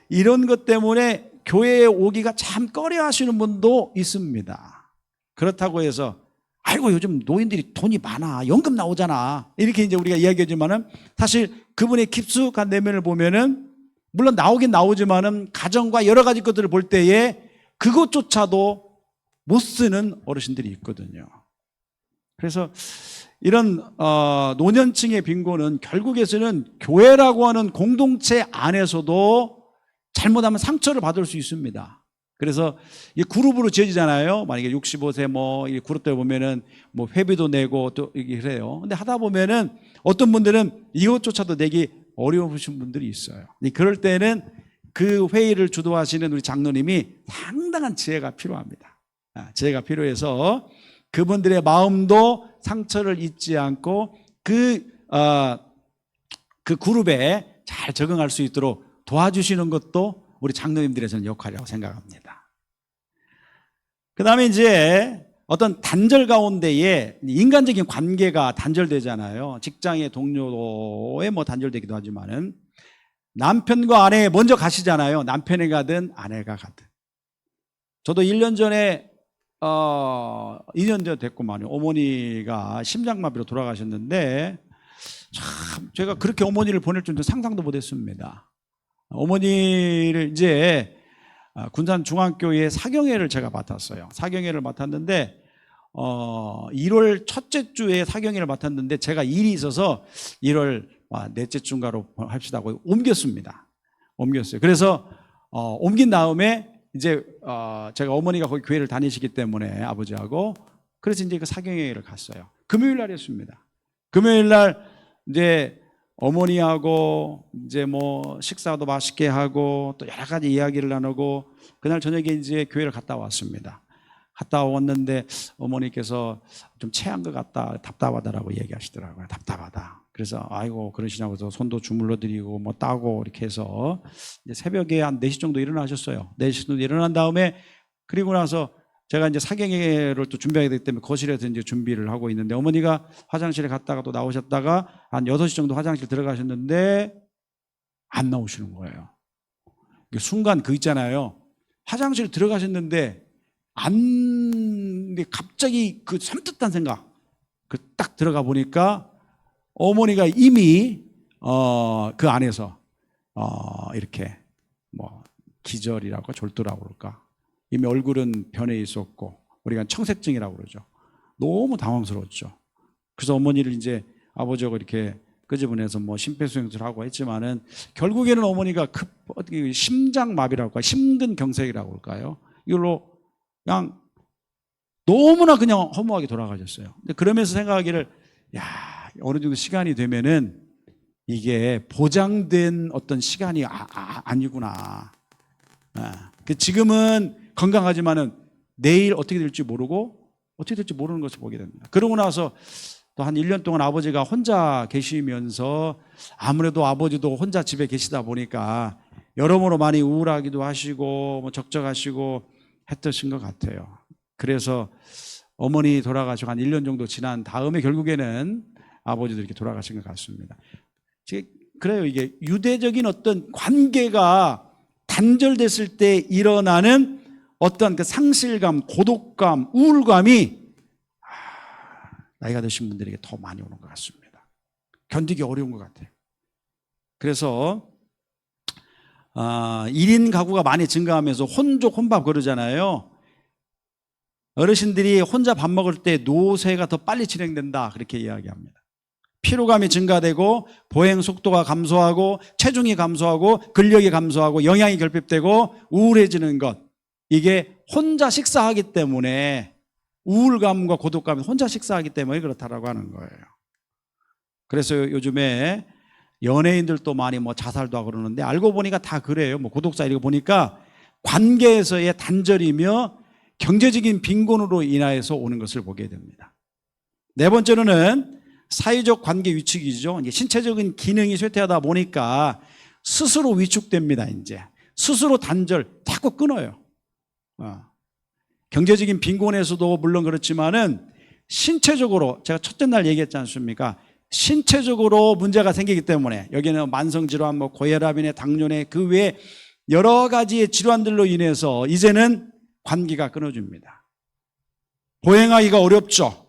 이런 것 때문에 교회에 오기가 참 꺼려 하시는 분도 있습니다. 그렇다고 해서 아이고 요즘 노인들이 돈이 많아 연금 나오잖아 이렇게 이제 우리가 이야기하지만은 사실 그분의 깊숙한 내면을 보면은 물론 나오긴 나오지만은 가정과 여러 가지 것들을 볼 때에 그것조차도 못 쓰는 어르신들이 있거든요. 그래서 이런 노년층의 빈곤은 결국에서는 교회라고 하는 공동체 안에서도 잘못하면 상처를 받을 수 있습니다. 그래서 이 그룹으로 지어지잖아요. 만약에 65세 이 그룹들 보면은 회비도 내고 또 이렇게 그래요. 근데 하다 보면은 어떤 분들은 이것조차도 내기 어려우신 분들이 있어요. 그럴 때는 그 회의를 주도하시는 우리 장로님이 상당한 지혜가 필요합니다. 지혜가 필요해서 그분들의 마음도 상처를 잊지 않고 그 그룹에 잘 적응할 수 있도록 도와주시는 것도 우리 장로님들의 저는 역할이라고 생각합니다. 그 다음에 이제 어떤 단절 가운데에 인간적인 관계가 단절되잖아요. 직장의 동료에 단절되기도 하지만은 남편과 아내 먼저 가시잖아요. 남편이 가든 아내가 가든. 저도 1년 전에 2년 됐구만요. 어머니가 심장마비로 돌아가셨는데 참 제가 그렇게 어머니를 보낼 줄은 상상도 못했습니다. 어머니를 이제 군산중앙교회 사경회를 제가 맡았어요. 사경회를 맡았는데 1월 첫째 주에 사경회를 맡았는데 제가 일이 있어서 1월 넷째 주인가로 합시다 하고 옮겼습니다. 옮겼어요. 그래서 옮긴 다음에 이제 제가 어머니가 거기 교회를 다니시기 때문에 아버지하고 그래서 이제 그 사경회를 갔어요. 금요일 날이었습니다. 금요일 날 이제 어머니하고 이제 뭐 식사도 맛있게 하고 또 여러 가지 이야기를 나누고 그날 저녁에 이제 교회를 갔다 왔습니다. 갔다 왔는데 어머니께서 좀 체한 것 같다, 답답하다라고 얘기하시더라고요. 답답하다. 그래서 아이고 그러시냐고 해서 손도 주물러 드리고 뭐 따고 이렇게 해서 이제 새벽에 한 4시 정도 일어나셨어요. 4시 정도 일어난 다음에 그리고 나서 제가 이제 사경회를 또 준비하게 되기 때문에 거실에서 이제 준비를 하고 있는데 어머니가 화장실에 갔다가 또 나오셨다가 한 6시 정도 화장실 들어가셨는데 안 나오시는 거예요. 순간 그 있잖아요. 화장실 들어가셨는데 근데 갑자기 그 섬뜩한 생각. 그 딱 들어가 보니까 어머니가 이미 그 안에서 이렇게 뭐 기절이라고 졸도라고 그럴까. 이미 얼굴은 변해 있었고 우리가 청색증이라고 그러죠. 너무 당황스러웠죠. 그래서 어머니를 이제 아버지하고 이렇게 끄집어내서 뭐 심폐소생술을 하고 했지만은 결국에는 어머니가 어떻게 심장마비라고 할까요? 심근경색이라고 할까요? 이걸로 그냥 너무나 그냥 허무하게 돌아가셨어요. 근데 그러면서 생각하기를 어느 정도 시간이 되면은 이게 보장된 어떤 시간이 아니구나. 지금은 건강하지만은 내일 어떻게 될지 모르고 어떻게 될지 모르는 것을 보게 됩니다. 그러고 나서 또 한 1년 동안 아버지가 혼자 계시면서 아무래도 아버지도 혼자 집에 계시다 보니까 여러모로 많이 우울하기도 하시고 뭐 적적하시고 했던 것 같아요. 그래서 어머니 돌아가시고 한 1년 정도 지난 다음에 결국에는 아버지도 이렇게 돌아가신 것 같습니다. 그래요. 이게 유대적인 어떤 관계가 단절됐을 때 일어나는 어떤 그 상실감, 고독감, 우울감이 나이가 드신 분들에게 더 많이 오는 것 같습니다. 견디기 어려운 것 같아요. 그래서 1인 가구가 많이 증가하면서 혼족, 혼밥 그러잖아요. 어르신들이 혼자 밥 먹을 때 노쇠가 더 빨리 진행된다 그렇게 이야기합니다. 피로감이 증가되고 보행 속도가 감소하고 체중이 감소하고 근력이 감소하고 영양이 결핍되고 우울해지는 것, 이게 혼자 식사하기 때문에 우울감과 고독감이 혼자 식사하기 때문에 그렇다라고 하는 거예요. 그래서 요즘에 연예인들도 많이 뭐 자살도 하고 그러는데 알고 보니까 다 그래요. 뭐 구독자 이렇게 보니까 관계에서의 단절이며 경제적인 빈곤으로 인하여서 오는 것을 보게 됩니다. 네 번째로는 사회적 관계 위축이죠. 신체적인 기능이 쇠퇴하다 보니까 스스로 위축됩니다. 이제 스스로 단절, 자꾸 끊어요. 경제적인 빈곤에서도 물론 그렇지만은 신체적으로 제가 첫째 날 얘기했지 않습니까? 신체적으로 문제가 생기기 때문에 여기는 만성질환, 뭐 고혈압이네, 당뇨네 그 외에 여러 가지의 질환들로 인해서 이제는 관계가 끊어집니다. 보행하기가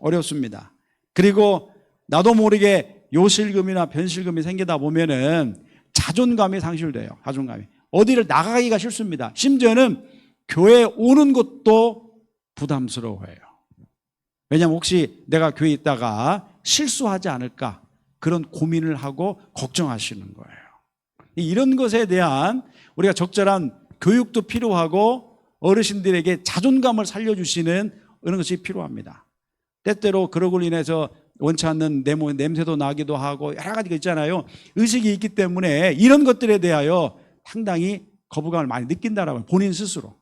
어렵습니다. 그리고 나도 모르게 요실금이나 변실금이 생기다 보면은 자존감이 상실돼요. 자존감이. 어디를 나가기가 싫습니다. 심지어는 교회에 오는 것도 부담스러워해요. 왜냐하면 혹시 내가 교회에 있다가 실수하지 않을까 그런 고민을 하고 걱정하시는 거예요. 이런 것에 대한 우리가 적절한 교육도 필요하고 어르신들에게 자존감을 살려주시는 그런 것이 필요합니다. 때때로 그러고 인해서 원치 않는 냄새도 나기도 하고 여러 가지가 있잖아요. 의식이 있기 때문에 이런 것들에 대하여 상당히 거부감을 많이 느낀다라고 본인 스스로.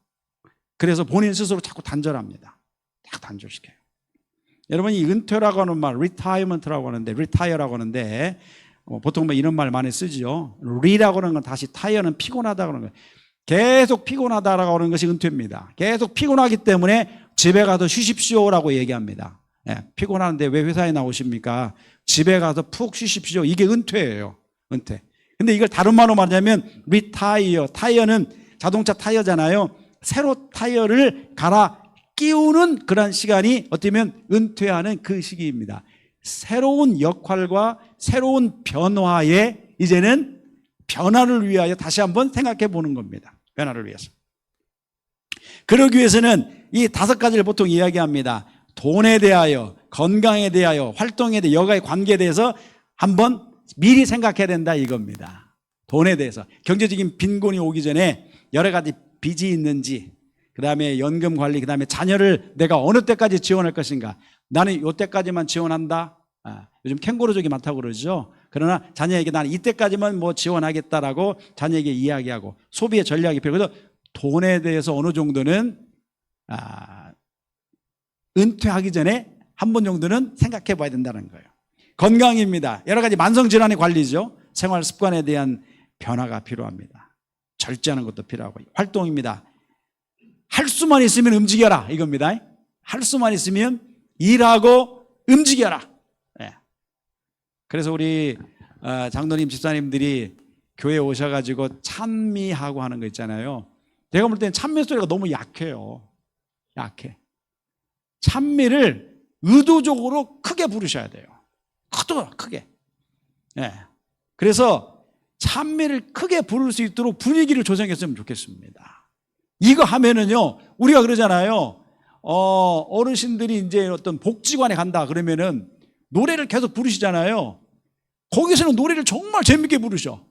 그래서 본인 스스로 자꾸 단절합니다. 자꾸 단절시켜요. 여러분 이 은퇴라고 하는 말, retirement라고 하는데, retire라고 하는데 보통 이런 말 많이 쓰지요. re라고 하는 건 다시 tire는 피곤하다고 하는 거예요. 계속 피곤하다라고 하는 것이 은퇴입니다. 계속 피곤하기 때문에 집에 가서 쉬십시오라고 얘기합니다. 피곤한데 왜 회사에 나오십니까? 집에 가서 푹 쉬십시오. 이게 은퇴예요. 은퇴. 근데 이걸 다른 말로 말하자면 retire. 타이어는 자동차 타이어잖아요. 새로 타이어를 갈아 끼우는 그런 시간이 어떻게 보면 은퇴하는 그 시기입니다. 새로운 역할과 새로운 변화에 이제는 변화를 위하여 다시 한번 생각해 보는 겁니다. 변화를 위해서. 그러기 위해서는 이 5가지를 보통 이야기합니다. 돈에 대하여, 건강에 대하여, 활동에 대하여, 여가의 관계에 대해서 한번 미리 생각해야 된다 이겁니다. 돈에 대해서. 경제적인 빈곤이 오기 전에 여러 가지 빚이 있는지, 그 다음에 연금 관리, 그 다음에 자녀를 내가 어느 때까지 지원할 것인가. 나는 이때까지만 지원한다. 요즘 캥거루족이 많다고 그러죠. 그러나 자녀에게 나는 이때까지만 뭐 지원하겠다라고 자녀에게 이야기하고 소비의 전략이 필요해서 돈에 대해서 어느 정도는 은퇴하기 전에 한 번 정도는 생각해 봐야 된다는 거예요. 건강입니다. 여러 가지 만성질환의 관리죠. 생활 습관에 대한 변화가 필요합니다. 절제하는 것도 필요하고. 활동입니다. 할 수만 있으면 움직여라 이겁니다. 할 수만 있으면 일하고 움직여라. 네. 그래서 우리 장로님 집사님들이 교회에 오셔가지고 찬미하고 하는 거 있잖아요. 제가 볼 때는 찬미 소리가 너무 약해요. 약해. 찬미를 의도적으로 크게 부르셔야 돼요. 크게. 네. 그래서 찬미를 크게 부를 수 있도록 분위기를 조성했으면 좋겠습니다. 이거 하면은요, 우리가 그러잖아요. 어르신들이 이제 어떤 복지관에 간다 그러면은 노래를 계속 부르시잖아요. 거기서는 노래를 정말 재밌게 부르셔.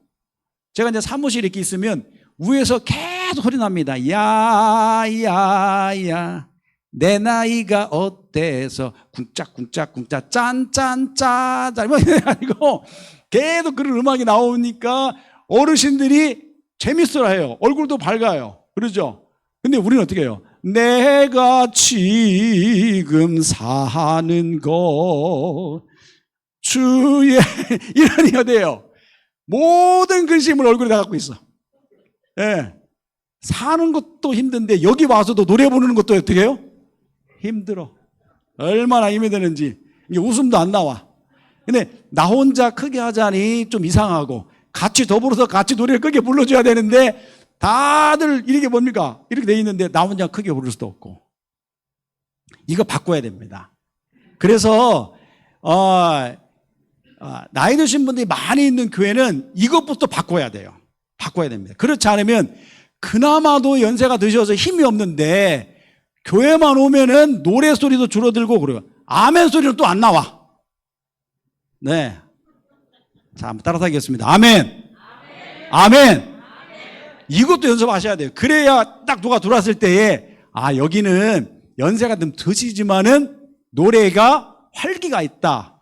제가 이제 사무실에 이렇게 있으면 위에서 계속 소리 납니다. 야, 내 나이가 어때서 쿵짝쿵짝쿵짝 짠짠짠 뭐 이게 아니고 계속 그런 음악이 나오니까 어르신들이 재밌어라 해요. 얼굴도 밝아요. 그러죠? 근데 우리는 어떻게 해요? 내가 지금 사는 것 주의 이러니까 돼요. 모든 근심을 얼굴에 다 갖고 있어. 예. 사는 것도 힘든데 여기 와서도 노래 부르는 것도 어떻게 해요? 힘들어. 얼마나 힘이 드는지. 이게 웃음도 안 나와. 근데 나 혼자 크게 하자니 좀 이상하고 같이 더불어서 같이 노래를 크게 불러줘야 되는데 다들 이렇게 뭡니까? 이렇게 돼 있는데 나 혼자 크게 부를 수도 없고. 이거 바꿔야 됩니다. 그래서 나이 드신 분들이 많이 있는 교회는 이것부터 바꿔야 돼요. 바꿔야 됩니다. 그렇지 않으면 그나마도 연세가 드셔서 힘이 없는데 교회만 오면은 노래 소리도 줄어들고 그래요. 아멘 소리는 또 안 나와. 네. 자, 한번 따라서 하겠습니다. 아멘. 아멘. 이것도 연습하셔야 돼요. 그래야 딱 누가 들어왔을 때에 여기는 연세가 좀 드시지만은 노래가 활기가 있다.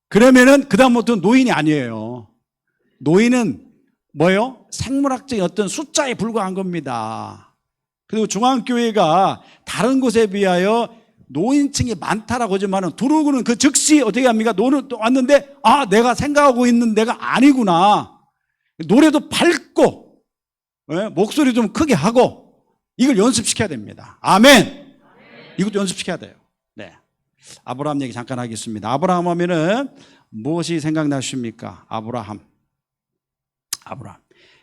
그러면은 그다음부터는 노인이 아니에요. 노인은 뭐예요? 생물학적인 어떤 숫자에 불과한 겁니다. 그리고 중앙교회가 다른 곳에 비하여 노인층이 많다라고 하지만은 들어오고는 그 즉시 어떻게 합니까? 노는 또 왔는데 내가 생각하고 있는 데가 아니구나. 노래도 밝고 목소리 좀 크게 하고 이걸 연습시켜야 됩니다. 아멘. 이것도 연습시켜야 돼요. 네. 아브라함 얘기 잠깐 하겠습니다. 아브라함 하면은 무엇이 생각나십니까? 아브라함.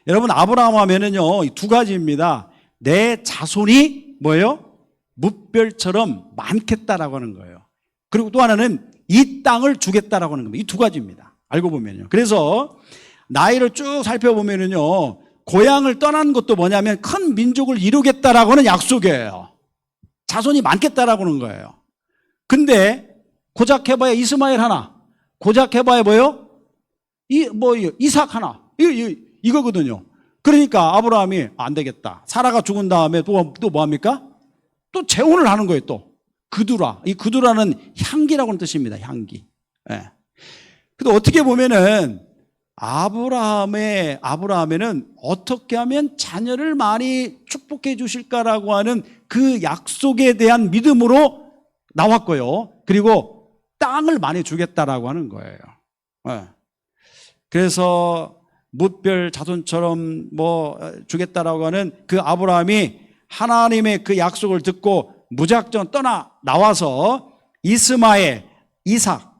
여러분 아브라함 하면은요 2가지입니다. 내 자손이 뭐예요? 뭇별처럼 많겠다라고 하는 거예요. 그리고 또 하나는 이 땅을 주겠다라고 하는 겁니다. 이 2가지입니다. 알고 보면요. 그래서 나이를 쭉 살펴보면은요 고향을 떠난 것도 뭐냐면 큰 민족을 이루겠다라고 하는 약속이에요. 자손이 많겠다라고 하는 거예요. 근데 고작 해봐야 이스마엘 하나, 고작 해봐야 뭐예요? 이삭 하나, 이거거든요. 그러니까 아브라함이 안 되겠다. 사라가 죽은 다음에 또 뭐 합니까? 또 재혼을 하는 거예요. 또 그두라. 이 그두라는 향기라고 하는 뜻입니다. 향기. 예. 근데 어떻게 보면은 아브라함에는 어떻게 하면 자녀를 많이 축복해 주실까라고 하는 그 약속에 대한 믿음으로 나왔고요. 그리고 땅을 많이 주겠다라고 하는 거예요. 네. 그래서 뭇별 자손처럼 주겠다라고 하는 그 아브라함이 하나님의 그 약속을 듣고 무작정 나와서 이스마엘, 이삭,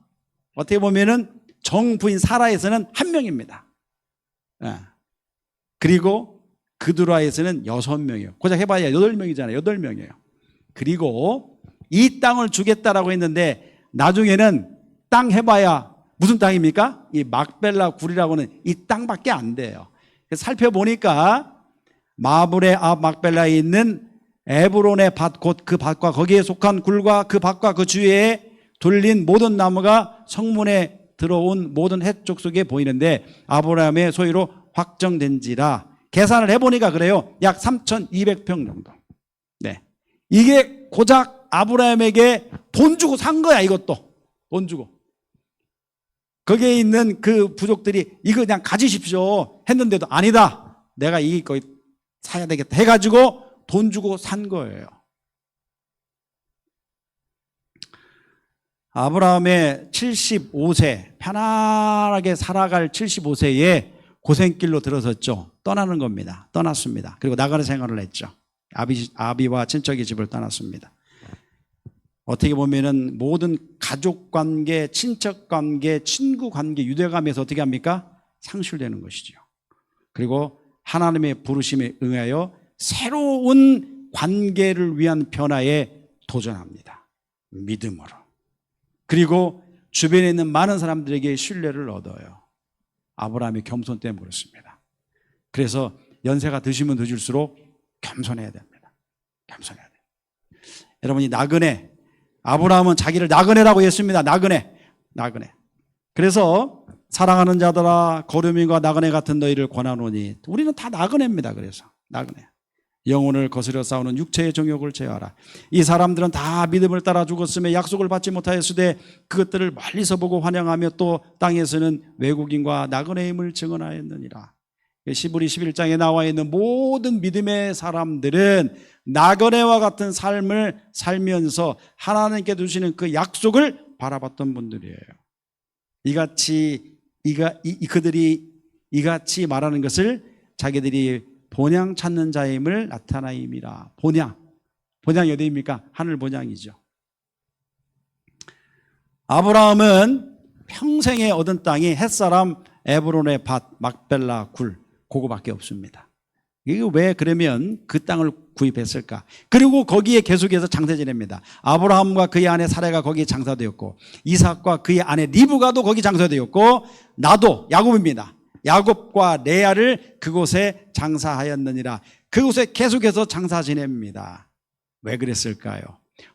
어떻게 보면은 정부인 사라에서는 1명입니다. 그리고 그두라에서는 6명이에요. 고작 해봐야 8명이잖아요. 8명이에요. 그리고 이 땅을 주겠다라고 했는데 나중에는 땅 해봐야 무슨 땅입니까? 이 막벨라 굴이라고는 이 땅밖에 안 돼요. 그래서 살펴보니까 마블의 앞 막벨라에 있는 에브론의 밭, 곧 그 밭과 거기에 속한 굴과 그 밭과 그 주위에 돌린 모든 나무가 성문에 들어온 모든 해쪽 속에 보이는데 아브라함의 소유로 확정된지라. 계산을 해보니까 그래요. 약 3,200평 정도. 네, 이게 고작 아브라함에게 돈 주고 산 거야. 이것도 돈 주고. 거기에 있는 그 부족들이 이거 그냥 가지십시오 했는데도 아니다, 내가 이거 사야 되겠다 해가지고 돈 주고 산 거예요. 아브라함의 75세, 편안하게 살아갈 75세에 고생길로 들어섰죠. 떠나는 겁니다. 떠났습니다. 그리고 나가는 생활을 했죠. 아비와 친척의 집을 떠났습니다. 어떻게 보면은 모든 가족 관계, 친척 관계, 친구 관계, 유대감에서 어떻게 합니까? 상실되는 것이죠. 그리고 하나님의 부르심에 응하여 새로운 관계를 위한 변화에 도전합니다. 믿음으로. 그리고 주변에 있는 많은 사람들에게 신뢰를 얻어요. 아브라함의 겸손 때문에 그렇습니다. 그래서 연세가 드시면 드실수록 겸손해야 됩니다. 겸손해야 돼요. 여러분이 나그네, 아브라함은 자기를 나그네라고 했습니다. 나그네. 그래서 사랑하는 자들아 거류민과 나그네 같은 너희를 권하노니, 우리는 다 나그네입니다. 그래서 나그네. 영혼을 거스려 싸우는 육체의 정욕을 제어하라. 이 사람들은 다 믿음을 따라 죽었으며 약속을 받지 못하였으되 그것들을 멀리서 보고 환영하며 또 땅에서는 외국인과 나그네임을 증언하였느니라. 시브리 11장에 나와 있는 모든 믿음의 사람들은 나그네와 같은 삶을 살면서 하나님께 주시는 그 약속을 바라봤던 분들이에요. 그들이 이같이 말하는 것을 자기들이 본향 찾는 자임을 나타나임이라. 본향이 어디입니까? 하늘 본향이죠. 아브라함은 평생에 얻은 땅이 햇사람 에브론의 밭, 막벨라 굴, 그거밖에 없습니다. 이게 왜 그러면 그 땅을 구입했을까? 그리고 거기에 계속해서 장사 지냅니다. 아브라함과 그의 아내 사레가 거기에 장사되었고, 이삭과 그의 아내 리브가도 거기 장사되었고, 나도 야곱입니다. 야곱과 레아를 그곳에 장사하였느니라. 그곳에 계속해서 장사 지냅니다. 왜 그랬을까요?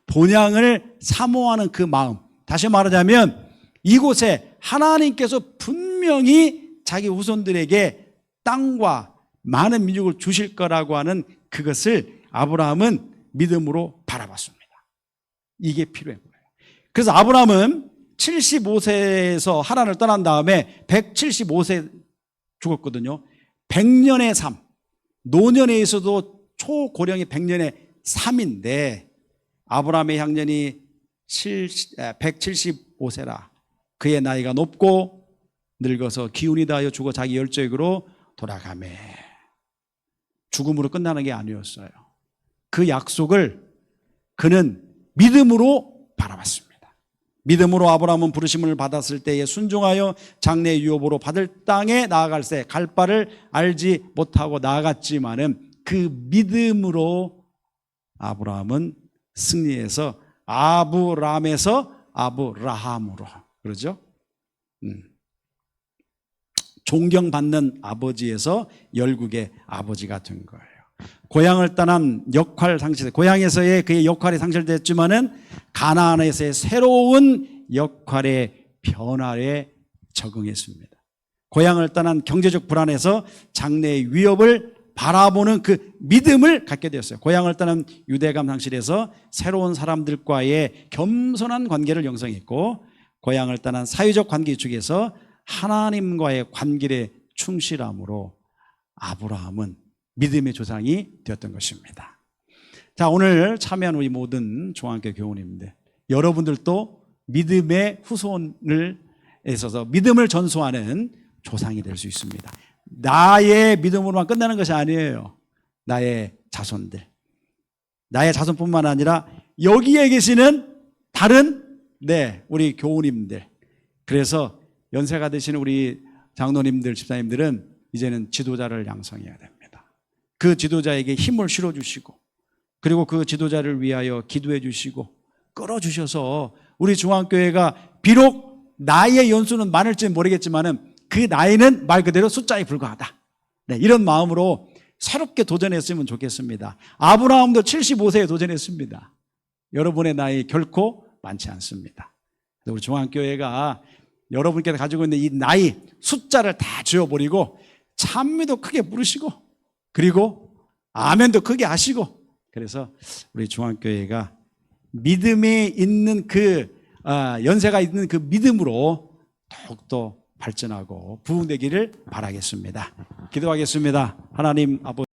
본향을 사모하는 그 마음. 다시 말하자면 이곳에 하나님께서 분명히 자기 후손들에게 땅과 많은 민족을 주실 거라고 하는 그것을 아브라함은 믿음으로 바라봤습니다. 이게 필요한 거예요. 그래서 아브라함은 75세에서 하란을 떠난 다음에 175세 죽었거든요. 100년의 삶, 노년에서도 초고령의 100년의 삶인데 아브라함의 향년이 175세라. 그의 나이가 높고 늙어서 기운이 다하여 죽어 자기 열정으로 돌아가매. 죽음으로 끝나는 게 아니었어요. 그 약속을 그는 믿음으로 바라봤습니다. 믿음으로 아브라함은 부르심을 받았을 때에 순종하여 장래 유업으로 받을 땅에 나아갈새 갈 바를 알지 못하고 나아갔지만은 그 믿음으로 아브라함은 승리해서 아브람에서 아브라함으로, 그러죠? 존경받는 아버지에서 열국의 아버지가 된 거예요. 고향을 떠난 역할 상실, 고향에서의 그의 역할이 상실됐지만은 가나안에서의 새로운 역할의 변화에 적응했습니다. 고향을 떠난 경제적 불안에서 장래의 위협을 바라보는 그 믿음을 갖게 되었어요. 고향을 떠난 유대감 상실에서 새로운 사람들과의 겸손한 관계를 형성했고, 고향을 떠난 사회적 관계 중에서 하나님과의 관계에 충실함으로 아브라함은 믿음의 조상이 되었던 것입니다. 자, 오늘 참여한 우리 모든 중앙교 교우님들, 여러분들도 믿음의 후손을 있어서 믿음을 전수하는 조상이 될 수 있습니다. 나의 믿음으로만 끝나는 것이 아니에요. 나의 자손들, 나의 자손뿐만 아니라 여기에 계시는 다른 우리 교우님들, 그래서 연세가 되시는 우리 장로님들, 집사님들은 이제는 지도자를 양성해야 됩니다. 그 지도자에게 힘을 실어주시고 그리고 그 지도자를 위하여 기도해 주시고 끌어주셔서 우리 중앙교회가 비록 나이의 연수는 많을지 모르겠지만은 그 나이는 말 그대로 숫자에 불과하다. 네, 이런 마음으로 새롭게 도전했으면 좋겠습니다. 아브라함도 75세에 도전했습니다. 여러분의 나이 결코 많지 않습니다. 우리 중앙교회가 여러분께서 가지고 있는 이 나이 숫자를 다 지워버리고 찬미도 크게 부르시고 그리고 아멘도 크게 하시고 그래서 우리 중앙교회가 믿음에 있는 연세가 있는 그 믿음으로 더욱더 발전하고 부흥되기를 바라겠습니다. 기도하겠습니다. 하나님 아버지